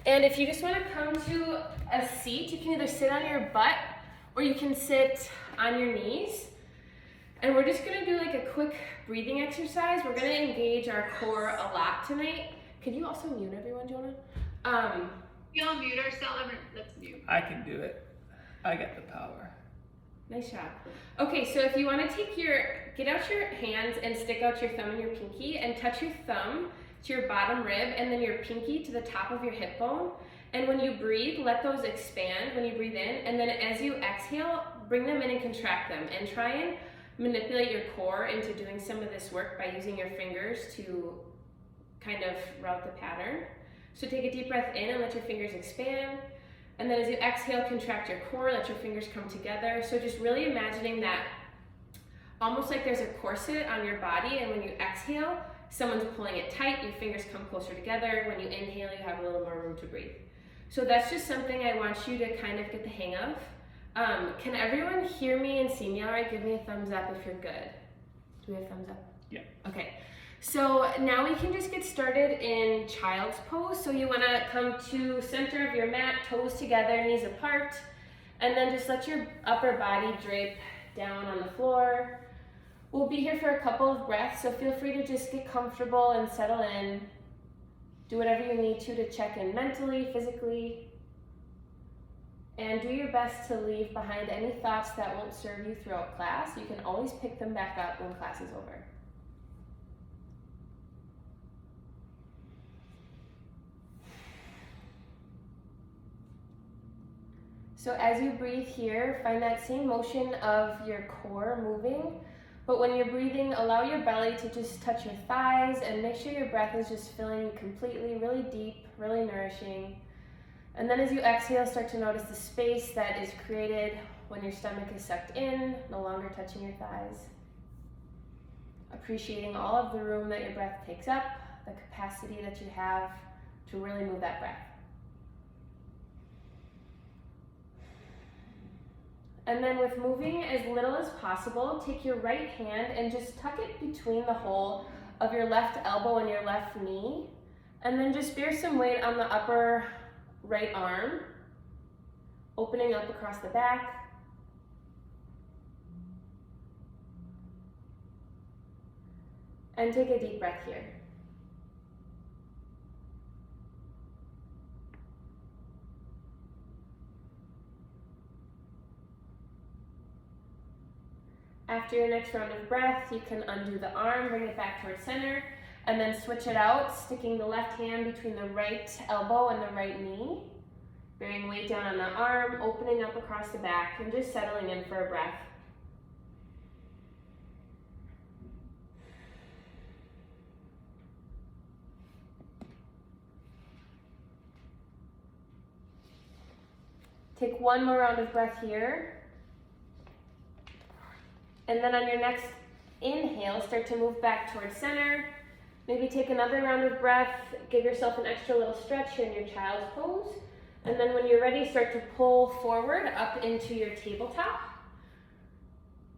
And if you just want to come to a seat, you can either sit on your butt or you can sit on your knees. And we're just going to do like a quick breathing exercise. We're going to engage our core a lot tonight. Could you also mute everyone, Jonah? We all mute ourselves. Let's mute. I can do it. I got the power. Nice job. Okay, so if you want to get out your hands and stick out your thumb and your pinky and touch your thumb to your bottom rib and then your pinky to the top of your hip bone. And when you breathe, let those expand when you breathe in. And then as you exhale, bring them in and contract them. And try and manipulate your core into doing some of this work by using your fingers to kind of route the pattern. So take a deep breath in and let your fingers expand. And then as you exhale, contract your core, let your fingers come together. So just really imagining that almost like there's a corset on your body, and when you exhale, someone's pulling it tight, your fingers come closer together. When you inhale, you have a little more room to breathe. So that's just something I want you to kind of get the hang of. Can everyone hear me and see me all right? Give me a thumbs up if you're good. Do we have thumbs up? Yeah. Okay. So now we can just get started in child's pose. So you want to come to center of your mat, toes together, knees apart, and then just let your upper body drape down on the floor. We'll be here for a couple of breaths, so feel free to just get comfortable and settle in. Do whatever you need to check in mentally, physically, and do your best to leave behind any thoughts that won't serve you throughout class. You can always pick them back up when class is over. So as you breathe here, find that same motion of your core moving, but when you're breathing, allow your belly to just touch your thighs and make sure your breath is just filling you completely, really deep, really nourishing. And then as you exhale, start to notice the space that is created when your stomach is sucked in, no longer touching your thighs. Appreciating all of the room that your breath takes up, the capacity that you have to really move that breath. And then with moving as little as possible, take your right hand and just tuck it between the hole of your left elbow and your left knee. And then just bear some weight on the upper right arm, opening up across the back. And take a deep breath here. After your next round of breath, you can undo the arm, bring it back towards center, and then switch it out, sticking the left hand between the right elbow and the right knee, bearing weight down on the arm, opening up across the back, and just settling in for a breath. Take one more round of breath here. And then on your next inhale, start to move back towards center. Maybe take another round of breath. Give yourself an extra little stretch here in your child's pose. And then when you're ready, start to pull forward up into your tabletop.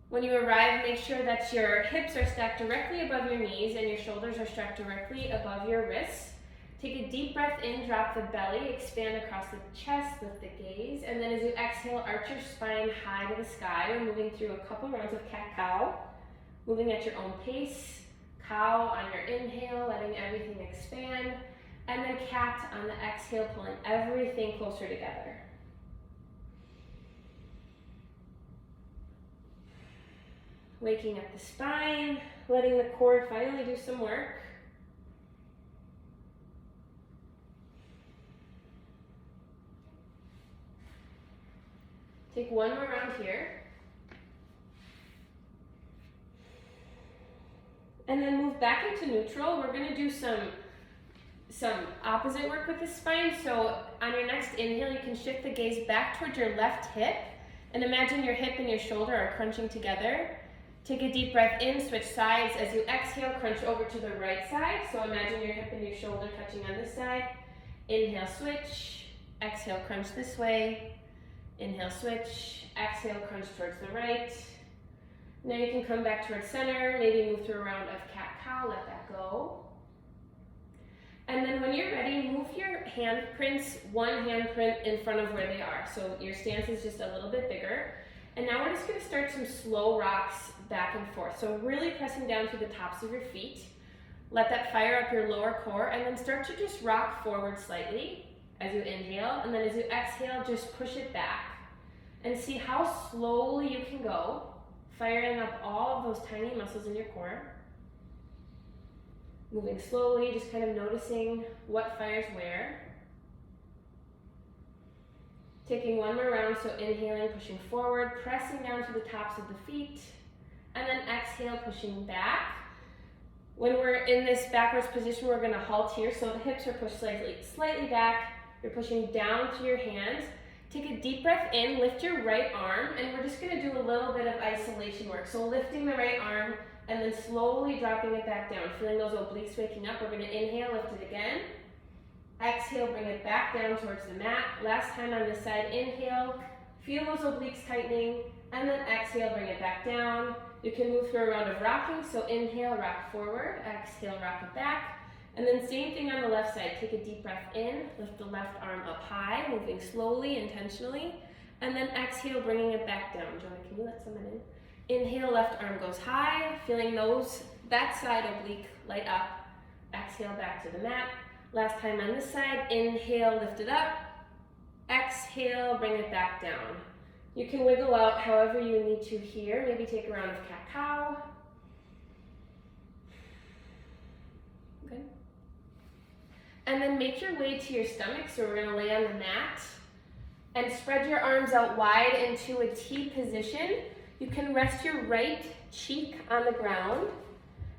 When you arrive, make sure that your hips are stacked directly above your knees and your shoulders are stacked directly above your wrists. Take a deep breath in, drop the belly, expand across the chest, lift the gaze, and then as you exhale, arch your spine high to the sky. We're moving through a couple rounds of cat-cow, moving at your own pace. Cow on your inhale, letting everything expand, and then cat on the exhale, pulling everything closer together. Waking up the spine, letting the core finally do some work. Take one more round here. And then move back into neutral. We're going to do some opposite work with the spine. So on your next inhale, you can shift the gaze back towards your left hip. And imagine your hip and your shoulder are crunching together. Take a deep breath in, switch sides. As you exhale, crunch over to the right side. So imagine your hip and your shoulder touching on this side. Inhale, switch. Exhale, crunch this way. Inhale, switch. Exhale, crunch towards the right. Now you can come back towards center, maybe move through a round of cat-cow, let that go. And then when you're ready, move your handprints, one handprint in front of where they are. So your stance is just a little bit bigger. And now we're just gonna start some slow rocks back and forth. So really pressing down to the tops of your feet. Let that fire up your lower core and then start to just rock forward slightly as you inhale. And then as you exhale, just push it back. And see how slowly you can go, firing up all of those tiny muscles in your core. Moving slowly, just kind of noticing what fires where. Taking one more round, so inhaling, pushing forward, pressing down to the tops of the feet, and then exhale, pushing back. When we're in this backwards position, we're gonna halt here, so the hips are pushed slightly back. You're pushing down to your hands. Take a deep breath in, lift your right arm, and we're just gonna do a little bit of isolation work. So lifting the right arm, and then slowly dropping it back down. Feeling those obliques waking up, we're gonna inhale, lift it again. Exhale, bring it back down towards the mat. Last time on this side, inhale, feel those obliques tightening, and then exhale, bring it back down. You can move through a round of rocking, so inhale, rock forward, exhale, rock it back. And then same thing on the left side, take a deep breath in, lift the left arm up high, moving slowly, intentionally, and then exhale, bringing it back down. Jonah, can you let someone in? Inhale, left arm goes high, feeling that side oblique light up. Exhale, back to the mat. Last time on this side, inhale, lift it up. Exhale, bring it back down. You can wiggle out however you need to here. Maybe take a round of cat-cow. Good. And then make your way to your stomach. So we're gonna lay on the mat and spread your arms out wide into a T position. You can rest your right cheek on the ground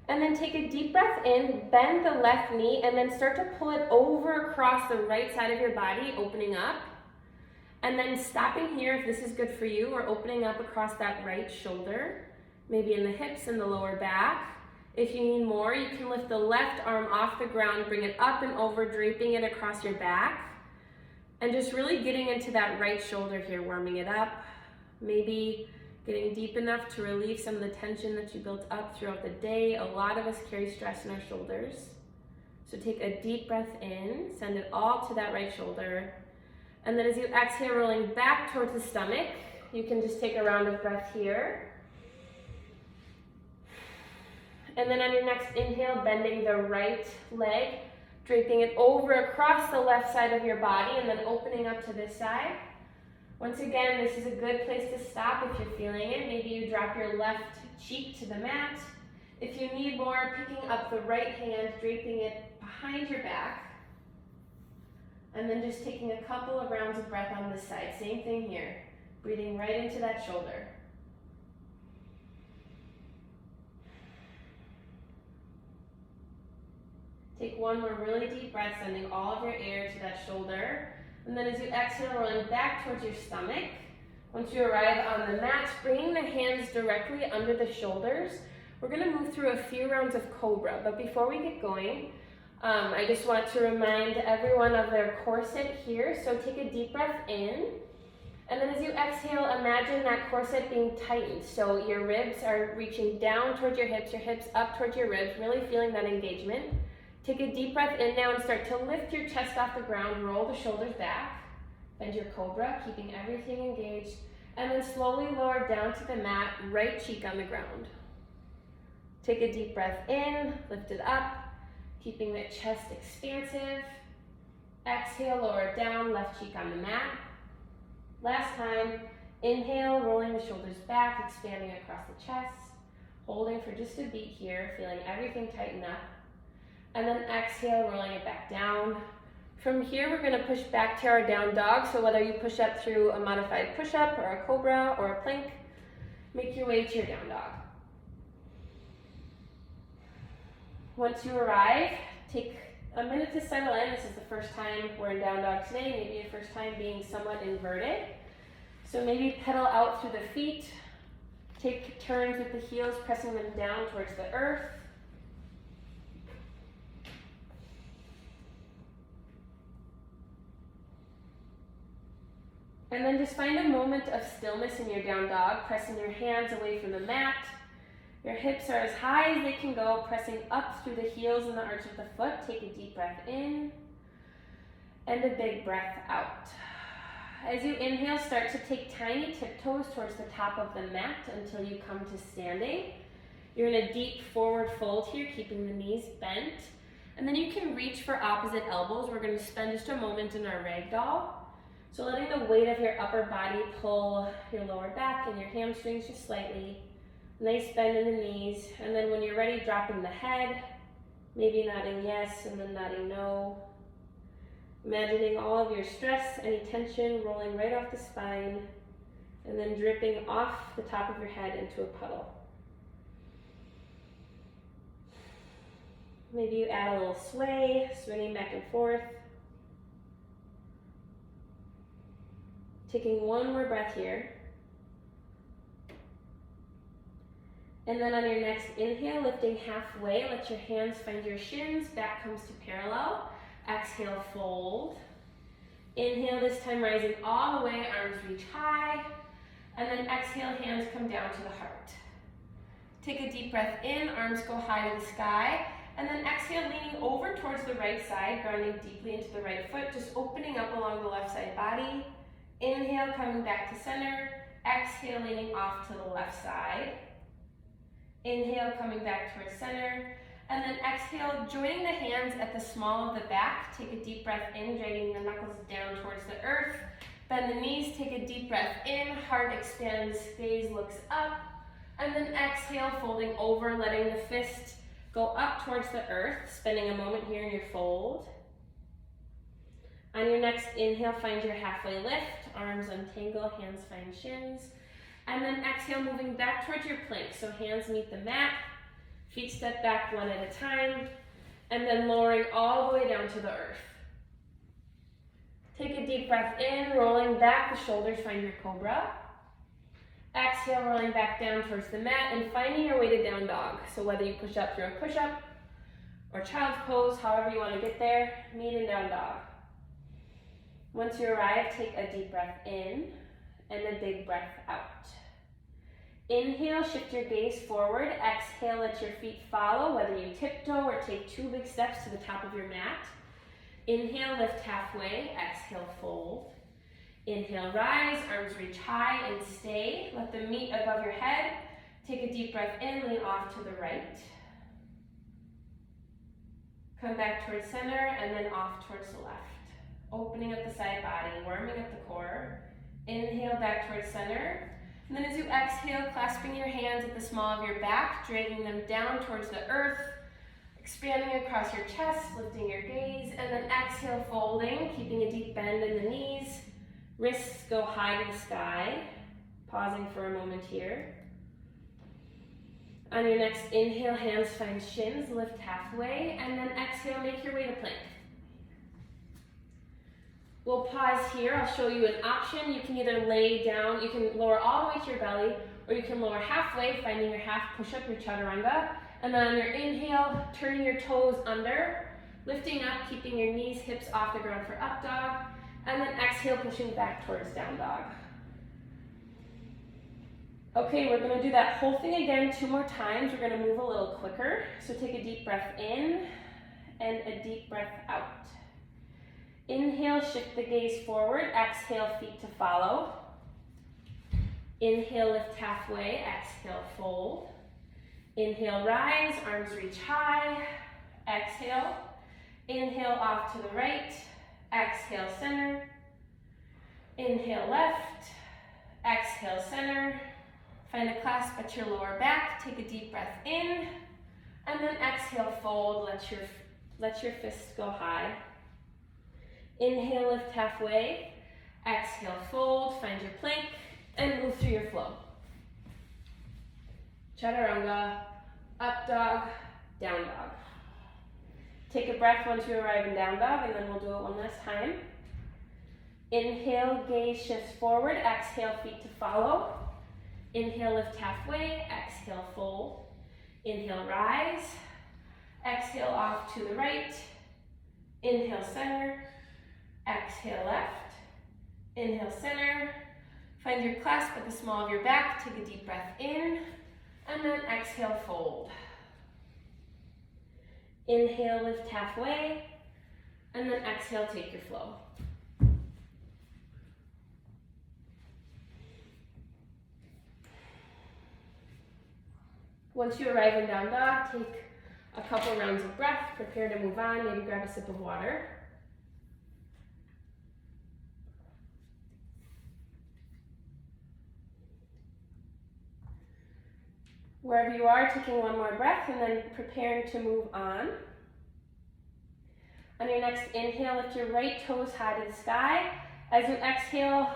and then take a deep breath in, bend the left knee, and then start to pull it over across the right side of your body, opening up. And then stopping here if this is good for you, or opening up across that right shoulder, maybe in the hips and the lower back. If you need more, you can lift the left arm off the ground, bring it up and over, draping it across your back. And just really getting into that right shoulder here, warming it up. Maybe getting deep enough to relieve some of the tension that you built up throughout the day. A lot of us carry stress in our shoulders. So take a deep breath in, send it all to that right shoulder. And then as you exhale, rolling back towards the stomach, you can just take a round of breath here. And then on your next inhale, bending the right leg, draping it over across the left side of your body, and then opening up to this side. Once again, this is a good place to stop if you're feeling it. Maybe you drop your left cheek to the mat. If you need more, picking up the right hand, draping it behind your back. And then just taking a couple of rounds of breath on this side. Same thing here. Breathing right into that shoulder. Take one more really deep breath, sending all of your air to that shoulder. And then as you exhale, rolling back towards your stomach. Once you arrive on the mat, bringing the hands directly under the shoulders. We're gonna move through a few rounds of Cobra, but before we get going, I just want to remind everyone of their corset here. So take a deep breath in, and then as you exhale, imagine that corset being tightened. So your ribs are reaching down towards your hips up towards your ribs, really feeling that engagement. Take a deep breath in now and start to lift your chest off the ground, roll the shoulders back, bend your Cobra, keeping everything engaged, and then slowly lower down to the mat, right cheek on the ground. Take a deep breath in, lift it up, keeping the chest expansive. Exhale, lower it down, left cheek on the mat. Last time, inhale, rolling the shoulders back, expanding across the chest, holding for just a beat here, feeling everything tighten up. And then exhale, rolling it back down. From here, we're gonna push back to our down dog. So whether you push up through a modified push-up or a Cobra or a plank, make your way to your down dog. Once you arrive, take a minute to settle in. This is the first time we're in down dog today, maybe your first time being somewhat inverted. So maybe pedal out through the feet, take turns with the heels, pressing them down towards the earth. And then just find a moment of stillness in your down dog, pressing your hands away from the mat, Your hips are as high as they can go, pressing up through the heels and the arch of the foot. Take a deep breath in and a big breath out. As you inhale, start to take tiny tiptoes towards the top of the mat until you come to standing. You're in a deep forward fold here, keeping the knees bent. And then you can reach for opposite elbows. We're going to spend just a moment in our ragdoll. So letting the weight of your upper body pull your lower back and your hamstrings just slightly. Nice bend in the knees. And then when you're ready, dropping the head, maybe nodding yes and then nodding no. Imagining all of your stress, any tension rolling right off the spine and then dripping off the top of your head into a puddle. Maybe you add a little sway, swinging back and forth. Taking one more breath here. And then on your next inhale, lifting halfway, let your hands find your shins, back comes to parallel. Exhale, fold. Inhale, this time rising all the way, arms reach high. And then exhale, hands come down to the heart. Take a deep breath in, arms go high to the sky. And then exhale, leaning over towards the right side, grounding deeply into the right foot, just opening up along the left side body. Inhale, coming back to center. Exhale, leaning off to the left side. Inhale, coming back towards center. And then exhale, joining the hands at the small of the back. Take a deep breath in, dragging the knuckles down towards the earth. Bend the knees, take a deep breath in, heart expands, gaze looks up. And then exhale, folding over, letting the fist go up towards the earth, spending a moment here in your fold. On your next inhale, find your halfway lift, arms untangle, hands find shins. And then exhale, moving back towards your plank. So hands meet the mat, feet step back one at a time, and then lowering all the way down to the earth. Take a deep breath in, rolling back, the shoulders find your cobra. Exhale, rolling back down towards the mat and finding your way to down dog. So whether you push up through a push-up or child's pose, however you want to get there, meet in down dog. Once you arrive, take a deep breath in and a big breath out. Inhale, shift your gaze forward. Exhale, let your feet follow, whether you tiptoe or take two big steps to the top of your mat. Inhale, lift halfway. Exhale, fold. Inhale, rise, arms reach high and stay. Let them meet above your head. Take a deep breath in, lean off to the right. Come back towards center and then off towards the left. Opening up the side body, warming up the core. Inhale, back towards center. And then as you exhale, clasping your hands at the small of your back, dragging them down towards the earth, expanding across your chest, lifting your gaze, and then exhale, folding, keeping a deep bend in the knees. Wrists go high to the sky, pausing for a moment here. On your next inhale, hands find shins, lift halfway, and then exhale, make your way to plank. We'll pause here. I'll show you an option. You can either lay down, you can lower all the way to your belly, or you can lower halfway, finding your half push-up, your chaturanga. And then on your inhale, turning your toes under, lifting up, keeping your knees, hips off the ground for up dog. And then exhale, pushing back towards down dog. Okay, we're going to do that whole thing again 2 more times. We're going to move a little quicker. So take a deep breath in and a deep breath out. Inhale, shift the gaze forward. Exhale, feet to follow. Inhale, lift halfway. Exhale, fold. Inhale, rise, arms reach high. Exhale. Inhale, off to the right. Exhale, center. Inhale, left. Exhale, center. Find a clasp at your lower back. Take a deep breath in. And then exhale, fold. Let your fists go high. Inhale, lift halfway. Exhale, fold. Find your plank and move through your flow. Chaturanga, up dog, down dog. Take a breath once you arrive in down dog, and then we'll do it one last time. Inhale, gaze shifts forward. Exhale, feet to follow. Inhale, lift halfway. Exhale, fold. Inhale, rise. Exhale, off to the right. Inhale, center. Exhale, left. Inhale, center. Find your clasp at the small of your back. Take a deep breath in. And then exhale, fold. Inhale, lift halfway, and then exhale, take your flow. Once you arrive in down dog, take a couple rounds of breath, prepare to move on, maybe grab a sip of water. Wherever you are, taking one more breath and then preparing to move on. On your next inhale, lift your right toes high to the sky. As you exhale,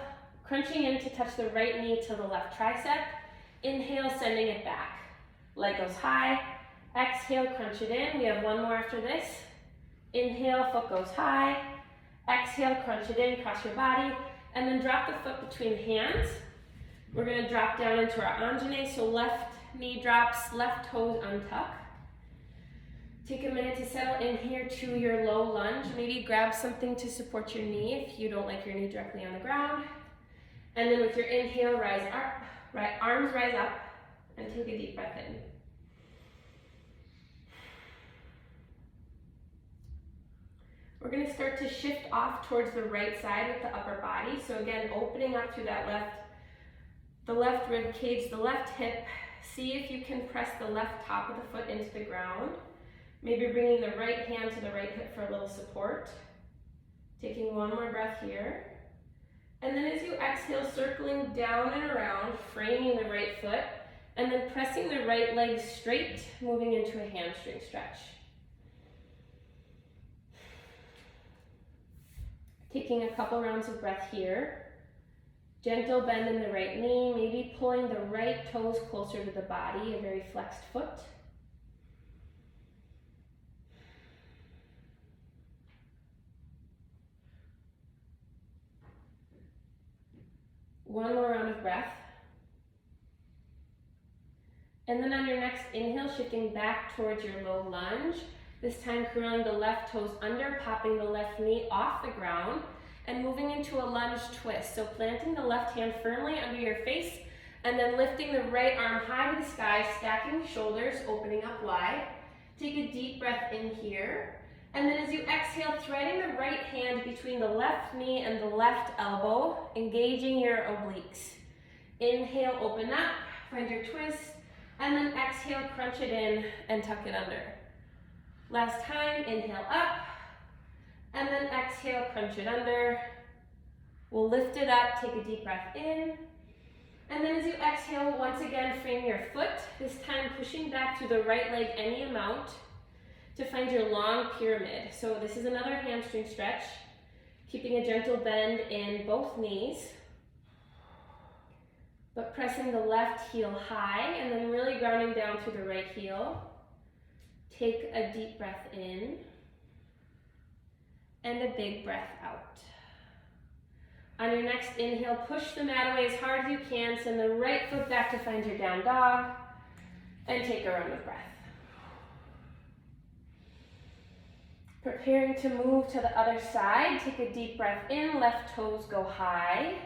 crunching in to touch the right knee to the left tricep. Inhale, sending it back. Leg goes high. Exhale, crunch it in. We have one more after this. Inhale, foot goes high. Exhale, crunch it in, cross your body, and then drop the foot between the hands. We're gonna drop down into our Anjane, so left knee drops, left toes untuck. Take a minute to settle in here to your low lunge. Maybe grab something to support your knee if you don't like your knee directly on the ground. And then with your inhale, rise up, right arms rise up, and take a deep breath in. We're going to start to shift off towards the right side with the upper body. So again, opening up through that the left rib cage, the left hip. See if you can press the left top of the foot into the ground. Maybe bringing the right hand to the right hip for a little support. Taking one more breath here. And then as you exhale, circling down and around, framing the right foot, and then pressing the right leg straight, moving into a hamstring stretch. Taking a couple rounds of breath here. Gentle bend in the right knee, maybe pulling the right toes closer to the body, a very flexed foot. One more round of breath. And then on your next inhale, shifting back towards your low lunge. This time curling the left toes under, popping the left knee off the ground, and moving into a lunge twist. So planting the left hand firmly under your face, and then lifting the right arm high to the sky, stacking the shoulders, opening up wide. Take a deep breath in here. And then as you exhale, threading the right hand between the left knee and the left elbow, engaging your obliques. Inhale, open up, find your twist, and then exhale, crunch it in and tuck it under. Last time, inhale up, and then exhale, crunch it under. We'll lift it up, take a deep breath in. And then as you exhale, once again, frame your foot, this time pushing back through the right leg any amount to find your long pyramid. So this is another hamstring stretch, keeping a gentle bend in both knees, but pressing the left heel high and then really grounding down through the right heel. Take a deep breath in and a big breath out. On your next inhale, push the mat away as hard as you can. Send the right foot back to find your down dog and take a round of breath. Preparing to move to the other side. Take a deep breath in, left toes go high.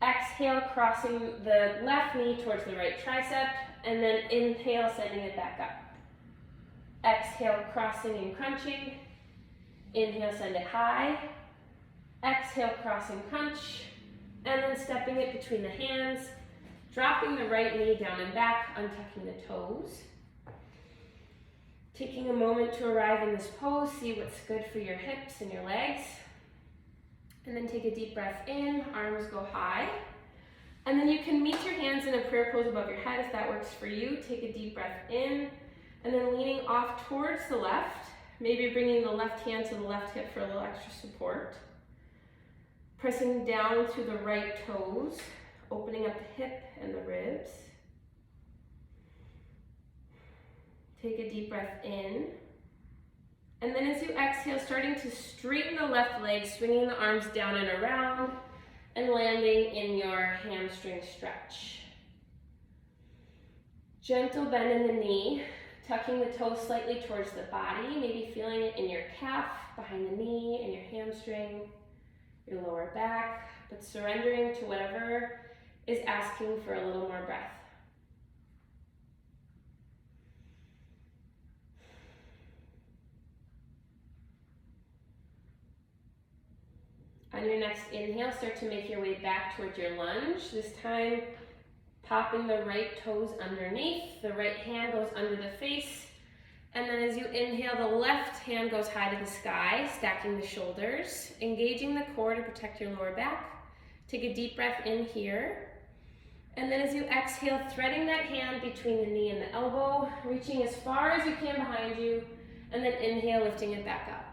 Exhale, crossing the left knee towards the right tricep, and then inhale, sending it back up. Exhale, crossing and crunching. Inhale, send it high. Exhale, crossing, crunch. And then stepping it between the hands. Dropping the right knee down and back, untucking the toes. Taking a moment to arrive in this pose, see what's good for your hips and your legs. And then take a deep breath in, arms go high. And then you can meet your hands in a prayer pose above your head if that works for you. Take a deep breath in. And then leaning off towards the left, maybe bringing the left hand to the left hip for a little extra support. Pressing down through the right toes, opening up the hip and the ribs. Take a deep breath in. And then as you exhale, starting to straighten the left leg, swinging the arms down and around, and landing in your hamstring stretch. Gentle bend in the knee. Tucking the toes slightly towards the body, maybe feeling it in your calf, behind the knee, in your hamstring, your lower back, but surrendering to whatever is asking for a little more breath. On your next inhale, start to make your way back towards your lunge. This time, popping the right toes underneath, the right hand goes under the face, and then as you inhale, the left hand goes high to the sky, stacking the shoulders, engaging the core to protect your lower back. Take a deep breath in here, and then as you exhale, threading that hand between the knee and the elbow, reaching as far as you can behind you, and then inhale, lifting it back up.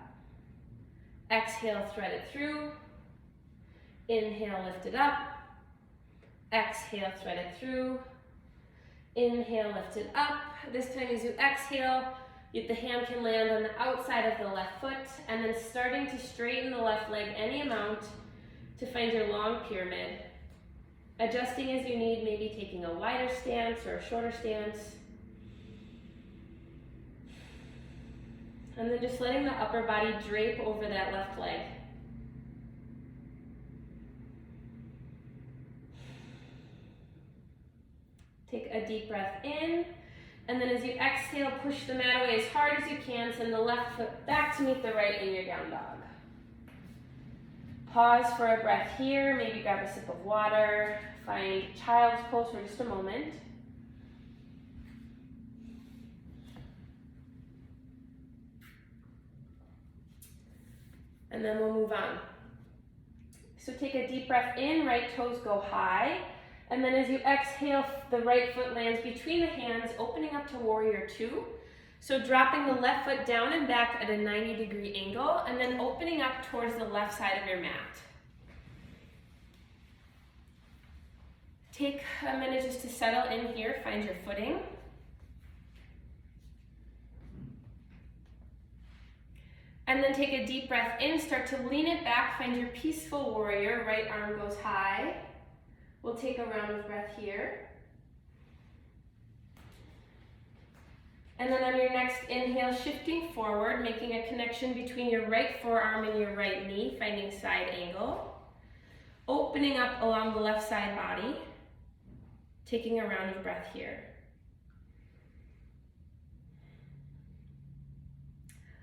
Exhale, thread it through. Inhale, lift it up. Exhale, thread it through. Inhale, lift it up. This time as you exhale, the hand can land on the outside of the left foot, and then starting to straighten the left leg any amount to find your long pyramid. Adjusting as you need, maybe taking a wider stance or a shorter stance. And then just letting the upper body drape over that left leg. Take a deep breath in, and then as you exhale, push the mat away as hard as you can. Send the left foot back to meet the right in your down dog. Pause for a breath here, maybe grab a sip of water. Find child's pose for just a moment. And then we'll move on. So take a deep breath in, right toes go high. And then as you exhale, the right foot lands between the hands, opening up to warrior two. So dropping the left foot down and back at a 90-degree angle, and then opening up towards the left side of your mat. Take a minute just to settle in here, find your footing. And then take a deep breath in, start to lean it back, find your peaceful warrior, right arm goes high. We'll take a round of breath here. And then on your next inhale, shifting forward, making a connection between your right forearm and your right knee, finding side angle. Opening up along the left side body, taking a round of breath here.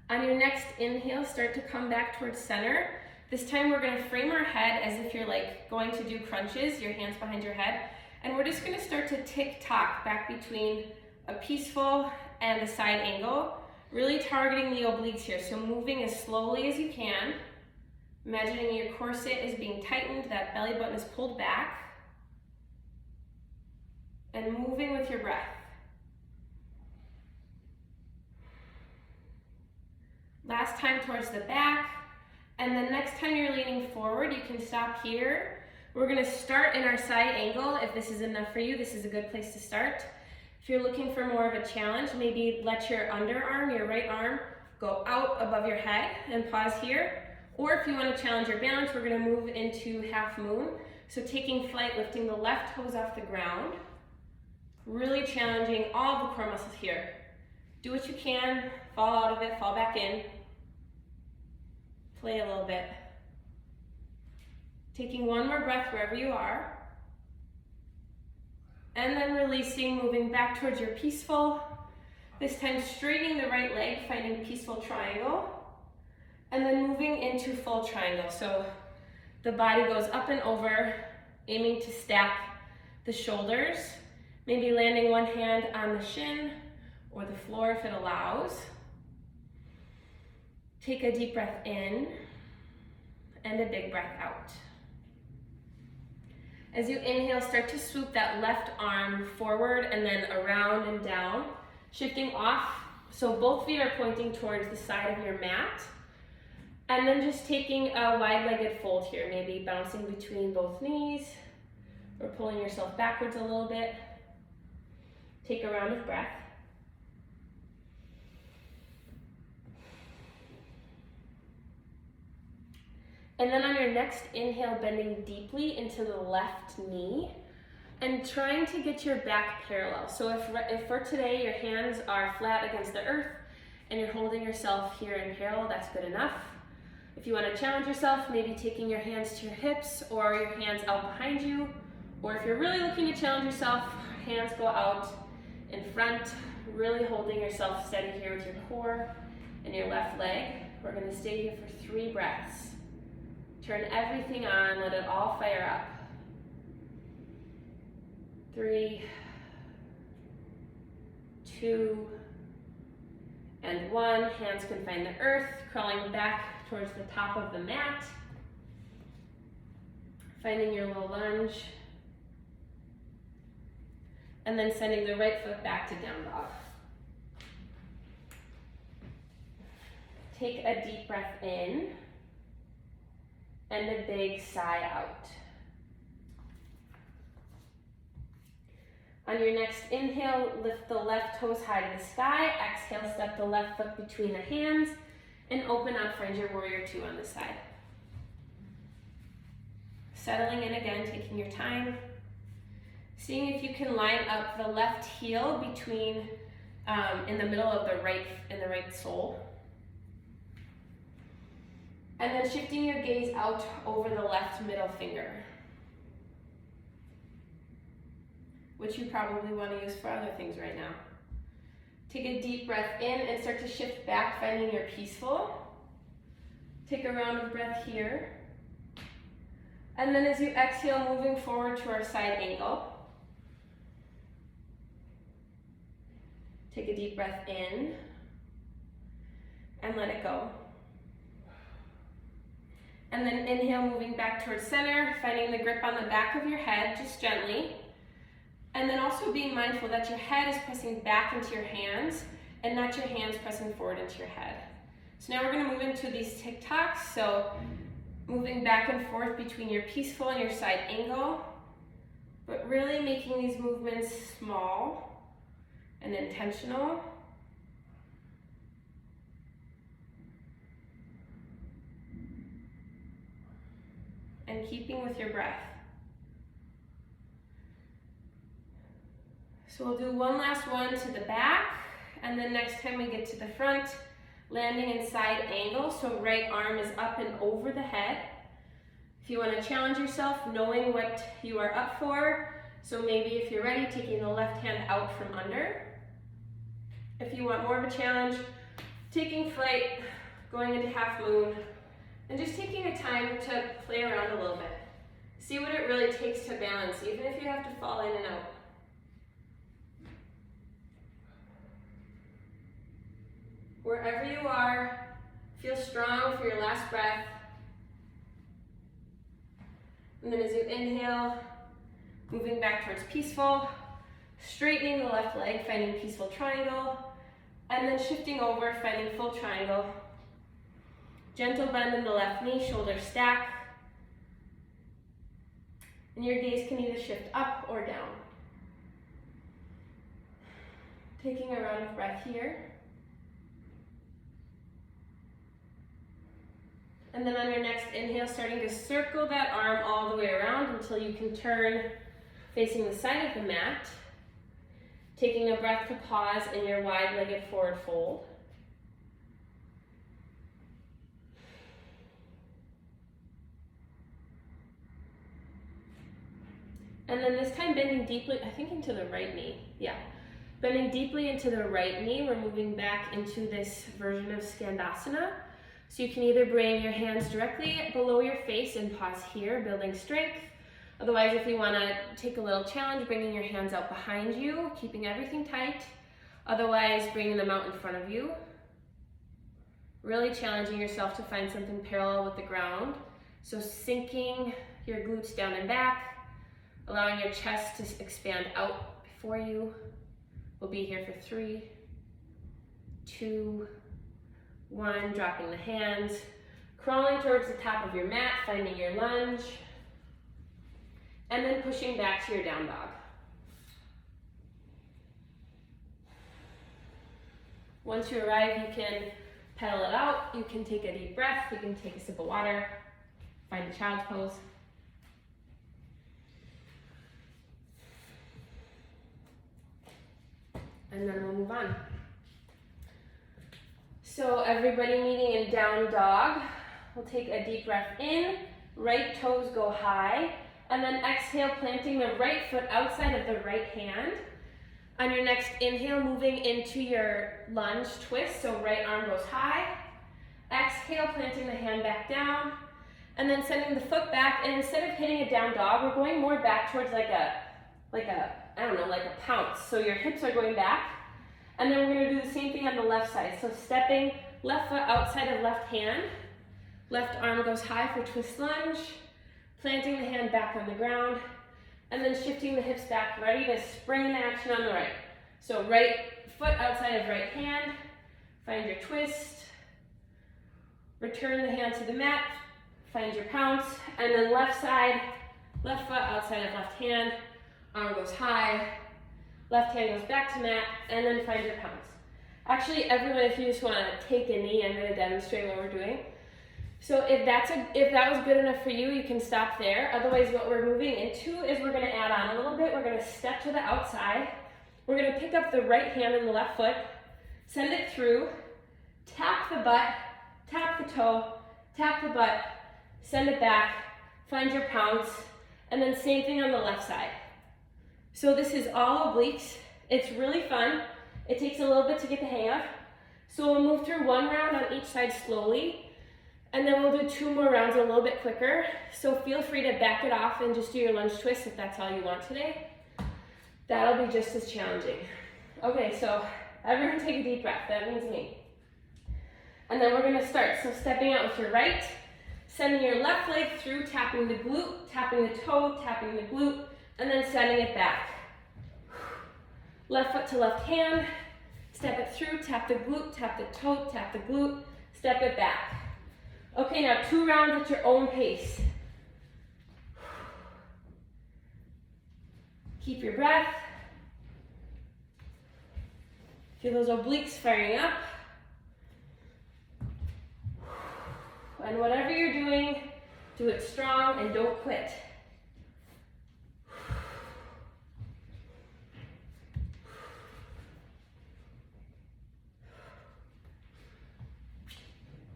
On your next inhale, start to come back towards center. This time we're gonna frame our head as if you're like going to do crunches, your hands behind your head. And we're just gonna start to tick-tock back between a peaceful and a side angle, really targeting the obliques here. So moving as slowly as you can, imagining your corset is being tightened, that belly button is pulled back, and moving with your breath. Last time towards the back, and then next time you're leaning forward, you can stop here. We're gonna start in our side angle. If this is enough for you, this is a good place to start. If you're looking for more of a challenge, maybe let your underarm, your right arm, go out above your head and pause here. Or if you wanna challenge your balance, we're gonna move into half moon. So taking flight, lifting the left toes off the ground, really challenging all the core muscles here. Do what you can, fall out of it, fall back in. Play a little bit. Taking one more breath wherever you are. And then releasing, moving back towards your peaceful. This time straightening the right leg, finding peaceful triangle. And then moving into full triangle. So the body goes up and over, aiming to stack the shoulders. Maybe landing one hand on the shin or the floor if it allows. Take a deep breath in and a big breath out. As you inhale, start to swoop that left arm forward and then around and down, shifting off. So both feet are pointing towards the side of your mat. And then just taking a wide-legged fold here, maybe bouncing between both knees or pulling yourself backwards a little bit. Take a round of breath. And then on your next inhale, bending deeply into the left knee and trying to get your back parallel. So if for today your hands are flat against the earth and you're holding yourself here in parallel, that's good enough. If you want to challenge yourself, maybe taking your hands to your hips or your hands out behind you. Or if you're really looking to challenge yourself, hands go out in front, really holding yourself steady here with your core and your left leg. We're going to stay here for 3 breaths. Turn everything on, let it all fire up. 3, 2, and 1. Hands can find the earth, crawling back towards the top of the mat. Finding your low lunge. And then sending the right foot back to down dog. Take a deep breath in and a big sigh out. On your next inhale, lift the left toes high to the sky. Exhale, step the left foot between the hands and open up, find your warrior 2 on the side. Settling in again, taking your time. Seeing if you can line up the left heel between, in the middle of the right sole. And then shifting your gaze out over the left middle finger, which you probably want to use for other things right now. Take a deep breath in and start to shift back, finding your peaceful. Take a round of breath here. And then as you exhale, moving forward to our side angle. Take a deep breath in and let it go. And then inhale, moving back towards center, finding the grip on the back of your head, just gently. And then also being mindful that your head is pressing back into your hands and not your hands pressing forward into your head. So now we're going to move into these tic-tacs. So moving back and forth between your peaceful and your side angle, but really making these movements small and intentional. And keeping with your breath. So we'll do one last one to the back, and then next time we get to the front, landing in side angle, so right arm is up and over the head. If you want to challenge yourself, knowing what you are up for, so maybe if you're ready, taking the left hand out from under. If you want more of a challenge, taking flight, going into half moon, and just taking a time to play around a little bit. See what it really takes to balance, even if you have to fall in and out. Wherever you are, feel strong for your last breath. And then as you inhale, moving back towards peaceful, straightening the left leg, finding peaceful triangle, and then shifting over, finding full triangle. Gentle bend in the left knee, shoulders stack. And your gaze can either shift up or down. Taking a round of breath here. And then on your next inhale, starting to circle that arm all the way around until you can turn facing the side of the mat. Taking a breath to pause in your wide-legged forward fold. And then this time bending deeply, I think into the right knee. Yeah. Bending deeply into the right knee, we're moving back into this version of Skandasana. So you can either bring your hands directly below your face and pause here, building strength. Otherwise, if you want to take a little challenge, bringing your hands out behind you, keeping everything tight. Otherwise, bringing them out in front of you. Really challenging yourself to find something parallel with the ground. So sinking your glutes down and back, allowing your chest to expand out before you. We'll be here for 3, 2, 1, dropping the hands, crawling towards the top of your mat, finding your lunge, and then pushing back to your down dog. Once you arrive, you can pedal it out, you can take a deep breath, you can take a sip of water, find a child's pose. And then we'll move on. So everybody meeting in down dog. We'll take a deep breath in, right toes go high, and then exhale, planting the right foot outside of the right hand. On your next inhale, moving into your lunge twist, so right arm goes high. Exhale, planting the hand back down, and then sending the foot back, and instead of hitting a down dog, we're going more back towards like a, I don't know, like a pounce. So your hips are going back, and then we're gonna do the same thing on the left side. So stepping left foot outside of left hand, left arm goes high for twist lunge, planting the hand back on the ground, and then shifting the hips back, ready to spring into action on the right. So right foot outside of right hand, find your twist, return the hand to the mat, find your pounce, and then left side, left foot outside of left hand, arm goes high, left hand goes back to mat, and then find your pounce. Actually, everyone, if you just want to take a knee, I'm going to demonstrate what we're doing. So if that was good enough for you, you can stop there. Otherwise, what we're moving into is we're going to add on a little bit. We're going to step to the outside. We're going to pick up the right hand and the left foot, send it through, tap the butt, tap the toe, tap the butt, send it back, find your pounce, and then same thing on the left side. So this is all obliques. It's really fun. It takes a little bit to get the hang of. So we'll move through one round on each side slowly, and then we'll do 2 more rounds a little bit quicker. So feel free to back it off and just do your lunge twist if that's all you want today. That'll be just as challenging. Okay, so everyone take a deep breath. That means me. And then we're gonna start. So stepping out with your right, sending your left leg through, tapping the glute, tapping the toe, tapping the glute, and then sending it back. Left foot to left hand, step it through, tap the glute, tap the toe, tap the glute, step it back. Okay, now 2 rounds at your own pace. Keep your breath. Feel those obliques firing up. And whatever you're doing, do it strong and don't quit.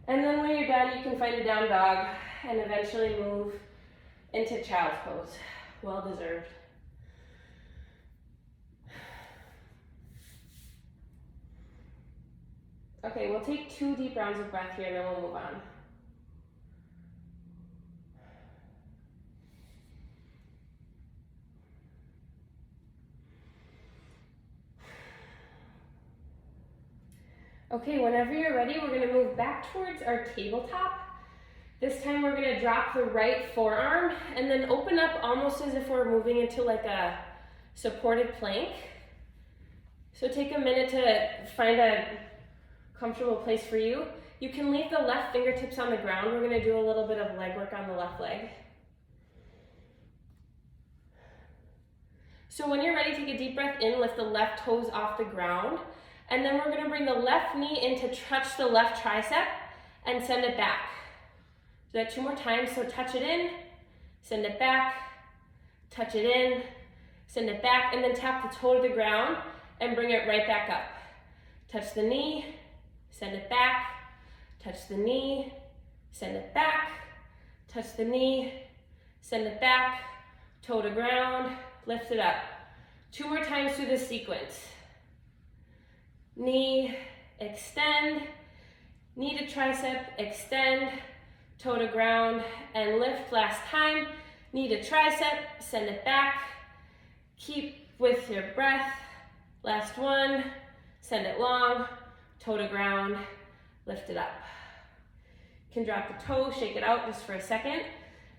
And then when you're done, you can find a down dog and eventually move into child's pose. Well deserved. Okay, we'll take 2 deep rounds of breath here and then we'll move on. Okay, whenever you're ready, we're gonna move back towards our tabletop. This time we're gonna drop the right forearm and then open up almost as if we're moving into like a supported plank. So take a minute to find a comfortable place for you. You can leave the left fingertips on the ground. We're gonna do a little bit of leg work on the left leg. So when you're ready, take a deep breath in, lift the left toes off the ground. And then we're gonna bring the left knee in to touch the left tricep and send it back. Do that 2 more times, so touch it in, send it back, touch it in, send it back, and then tap the toe to the ground and bring it right back up. Touch the knee, send it back, touch the knee, send it back, touch the knee, send it back, toe to ground, lift it up. 2 more times through this sequence. Knee, extend, knee to tricep, extend, toe to ground, and lift. Last time, knee to tricep, send it back, keep with your breath. Last one, send it long, toe to ground, lift it up. You can drop the toe, shake it out just for a second,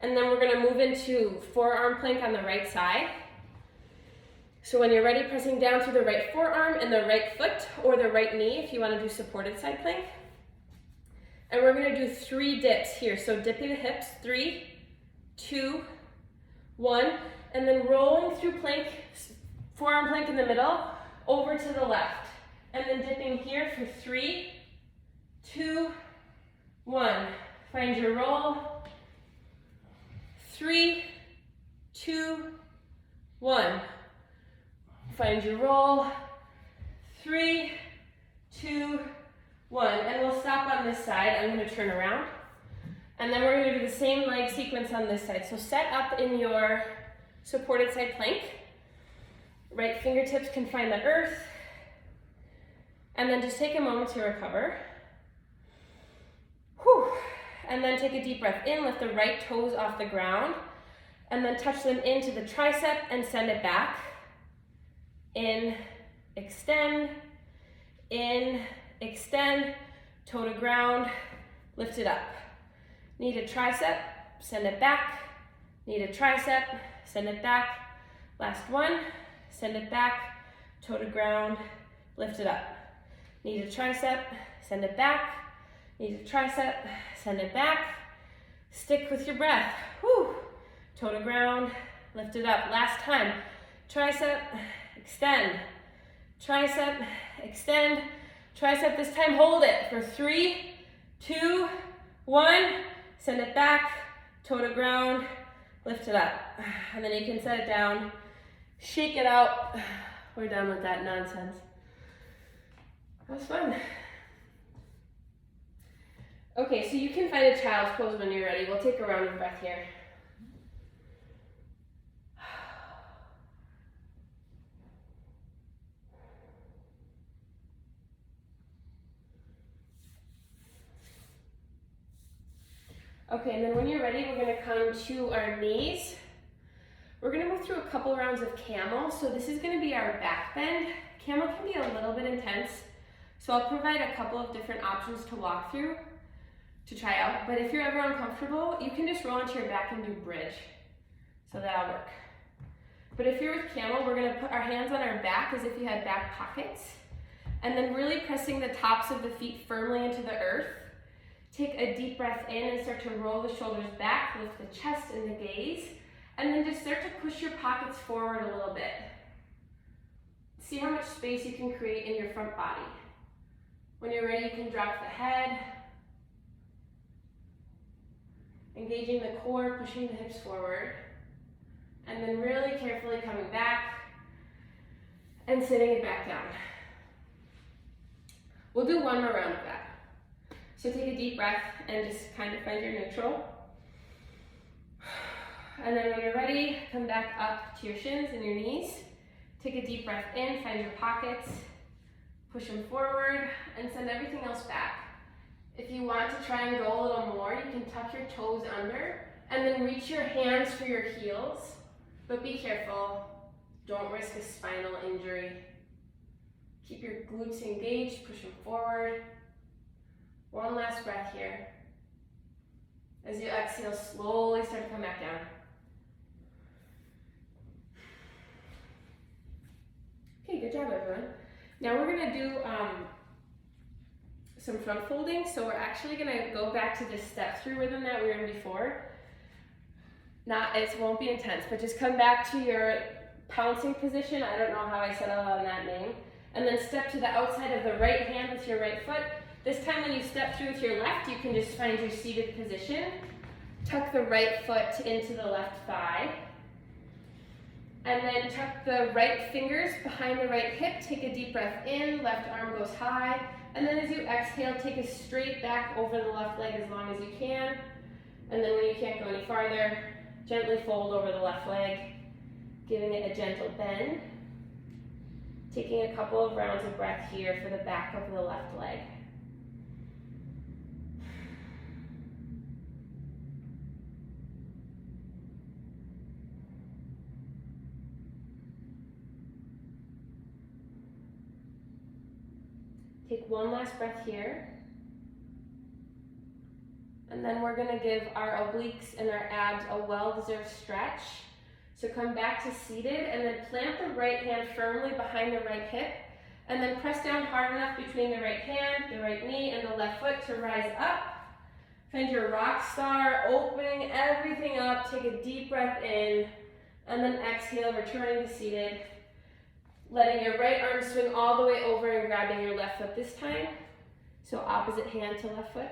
and then we're gonna move into forearm plank on the right side. So when you're ready, pressing down through the right forearm and the right foot or the right knee if you want to do supported side plank. And we're going to do 3 dips here. So dipping the hips, 3, 2, 1, and then rolling through plank, forearm plank in the middle, over to the left. And then dipping here for 3, 2, 1. Find your roll. 3, 2, 1. Find your roll. 3, 2, 1. And we'll stop on this side. I'm going to turn around. And then we're going to do the same leg sequence on this side. So set up in your supported side plank. Right fingertips can find the earth. And then just take a moment to recover. Whew. and then take a deep breath in, lift the right toes off the ground, and then touch them into the tricep and send it back. In, extend, toe to ground, lift it up. Need a tricep, send it back. Need a tricep, send it back. Last one, send it back, toe to ground, lift it up. Need a tricep, send it back. Need a tricep, send it back. Stick with your breath. Whew. Toe to ground, lift it up. Last time, tricep, extend. Tricep, extend. Tricep, this time hold it for 3, 2, 1. Send it back, toe to ground, lift it up. And then you can set it down, shake it out. We're done with that nonsense. That was fun. Okay, so you can find a child's pose when you're ready. We'll take a round of breath here. Okay, and then when you're ready, we're gonna come to our knees. We're gonna move through a couple rounds of camel. So this is gonna be our back bend. Camel can be a little bit intense, so I'll provide a couple of different options to walk through to try out. But if you're ever uncomfortable, you can just roll onto your back and do bridge. So that'll work. But if you're with camel, we're gonna put our hands on our back as if you had back pockets, and then really pressing the tops of the feet firmly into the earth. Take a deep breath in and start to roll the shoulders back, lift the chest and the gaze, and then just start to push your pockets forward a little bit. See how much space you can create in your front body. When you're ready, you can drop the head, engaging the core, pushing the hips forward, and then really carefully coming back and sitting it back down. We'll do one more round of that. So take a deep breath and just kind of find your neutral. And then when you're ready, come back up to your shins and your knees. Take a deep breath in, find your pockets, push them forward, and send everything else back. If you want to try and go a little more, you can tuck your toes under and then reach your hands for your heels. But be careful, don't risk a spinal injury. Keep your glutes engaged, push them forward. One last breath here. As you exhale, slowly start to come back down. Okay, good job everyone. Now we're gonna do some front folding. So we're actually gonna go back to the step through rhythm that we were in before. It won't be intense, but just come back to your pouncing position. I don't know how I settled on that name. And then step to the outside of the right hand with your right foot. This time when you step through with your left, you can just find your seated position. Tuck the right foot into the left thigh. And then tuck the right fingers behind the right hip. Take a deep breath in, left arm goes high. And then as you exhale, take a straight back over the left leg as long as you can. And then when you can't go any farther, gently fold over the left leg, giving it a gentle bend. Taking a couple of rounds of breath here for the back of the left leg. Take one last breath here. And then we're gonna give our obliques and our abs a well-deserved stretch. So come back to seated and then plant the right hand firmly behind the right hip and then press down hard enough between the right hand, the right knee, and the left foot to rise up. Find your rock star, opening everything up. Take a deep breath in and then exhale, returning to seated. Letting your right arm swing all the way over and grabbing your left foot this time. So opposite hand to left foot.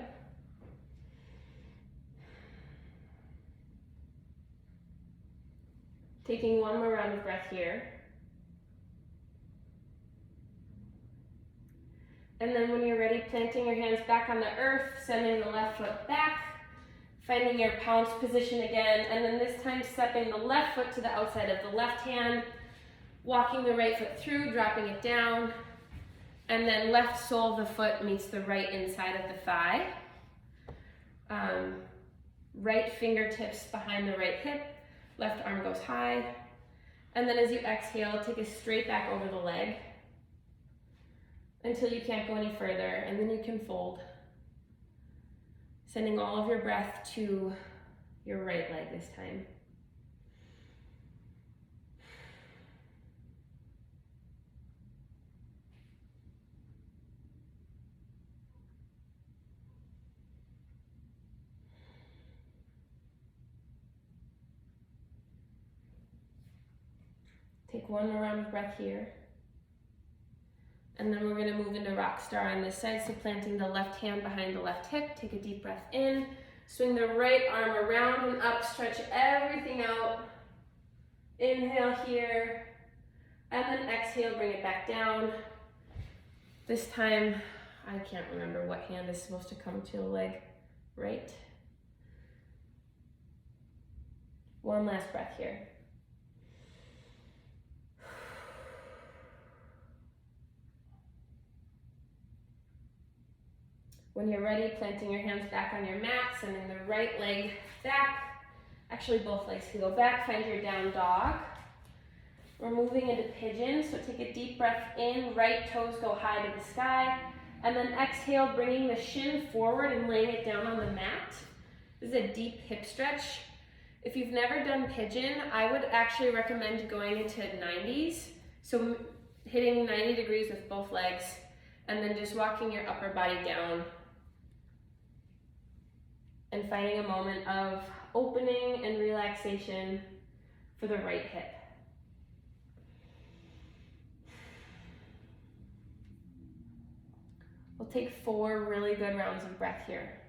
Taking one more round of breath here. And then when you're ready, planting your hands back on the earth, sending the left foot back, finding your pounce position again, and then this time stepping the left foot to the outside of the left hand, walking the right foot through, dropping it down, and then left sole of the foot meets the right inside of the thigh. Right fingertips behind the right hip, left arm goes high. And then as you exhale, take it straight back over the leg until you can't go any further, and then you can fold, sending all of your breath to your right leg this time. Take one more round of breath here. And then we're gonna move into rock star on this side. So planting the left hand behind the left hip, take a deep breath in, swing the right arm around and up, stretch everything out. Inhale here, and then exhale, bring it back down. This time, I can't remember what hand is supposed to come to the leg, right? One last breath here. When you're ready, planting your hands back on your mat, sending the right leg back. Actually, both legs can go back. Find your down dog. We're moving into pigeon, so take a deep breath in. Right toes go high to the sky. And then exhale, bringing the shin forward and laying it down on the mat. This is a deep hip stretch. If you've never done pigeon, I would actually recommend going into 90s. So hitting 90 degrees with both legs, and then just walking your upper body down. And finding a moment of opening and relaxation for the right hip. We'll take 4 really good rounds of breath here.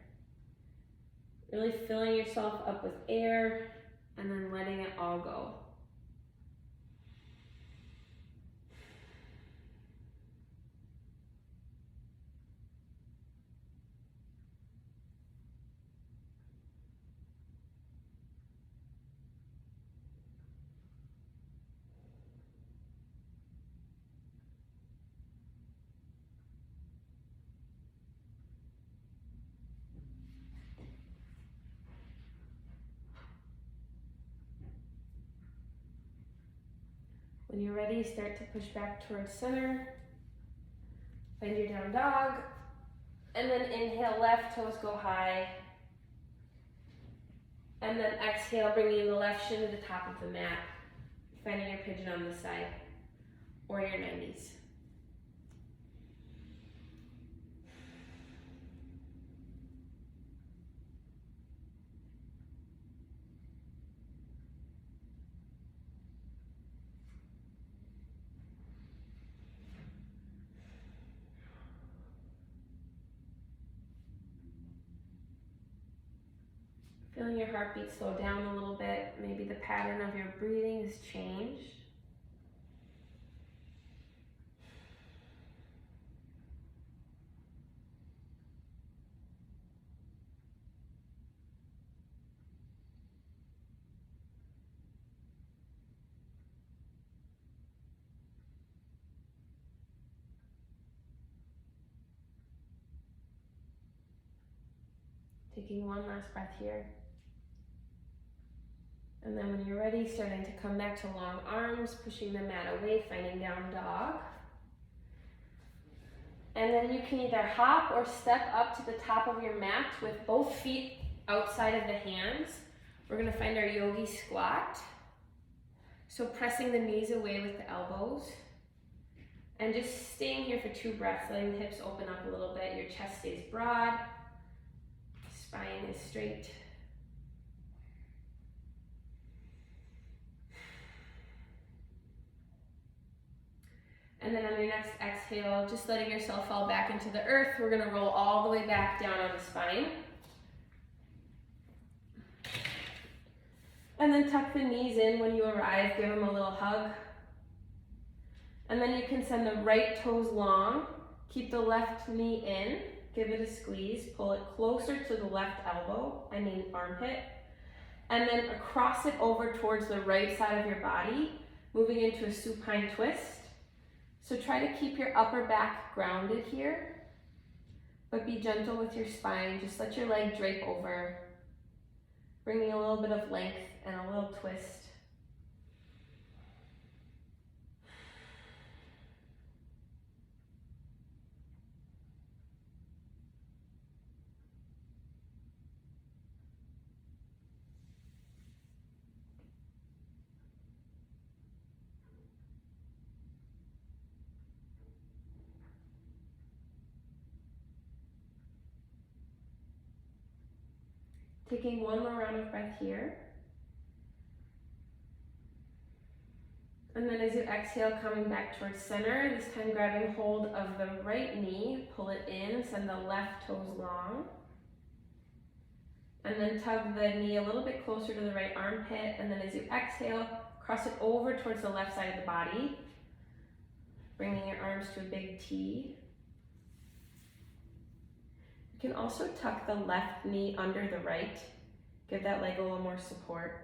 Really filling yourself up with air and then letting it all go. When you're ready, start to push back towards center. Find your down dog. And then inhale, left toes go high. And then exhale, bringing the left shin to the top of the mat. Finding your pigeon on this side, or your 90s. Feeling your heartbeat slow down a little bit. Maybe the pattern of your breathing has changed. Taking one last breath here. And then when you're ready, starting to come back to long arms, pushing the mat away, finding down dog. And then you can either hop or step up to the top of your mat with both feet outside of the hands. We're gonna find our yogi squat. So pressing the knees away with the elbows. And just staying here for 2 breaths, letting the hips open up a little bit. Your chest stays broad, spine is straight. And then on your next exhale, just letting yourself fall back into the earth. We're gonna roll all the way back down on the spine. And then tuck the knees in when you arrive, give them a little hug. And then you can send the right toes long, keep the left knee in, give it a squeeze, pull it closer to the left armpit, and then across it over towards the right side of your body, moving into a supine twist. So try to keep your upper back grounded here, but be gentle with your spine. Just let your leg drape over, bringing a little bit of length and a little twist. Taking one more round of breath here. And then as you exhale, coming back towards center, this time grabbing hold of the right knee, pull it in, send the left toes long. And then tug the knee a little bit closer to the right armpit, and then as you exhale, cross it over towards the left side of the body, bringing your arms to a big T. You can also tuck the left knee under the right. Give that leg a little more support.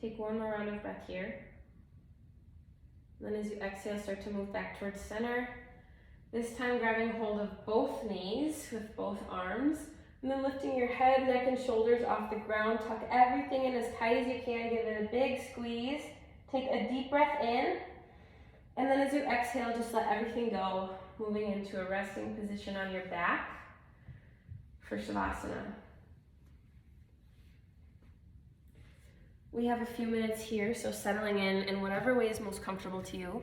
Take one more round of breath here. Then as you exhale, start to move back towards center. This time grabbing hold of both knees with both arms, and then lifting your head, neck, and shoulders off the ground. Tuck everything in as tight as you can. Give it a big squeeze. Take a deep breath in, and then as you exhale, just let everything go, moving into a resting position on your back for Shavasana. We have a few minutes here, so settling in whatever way is most comfortable to you.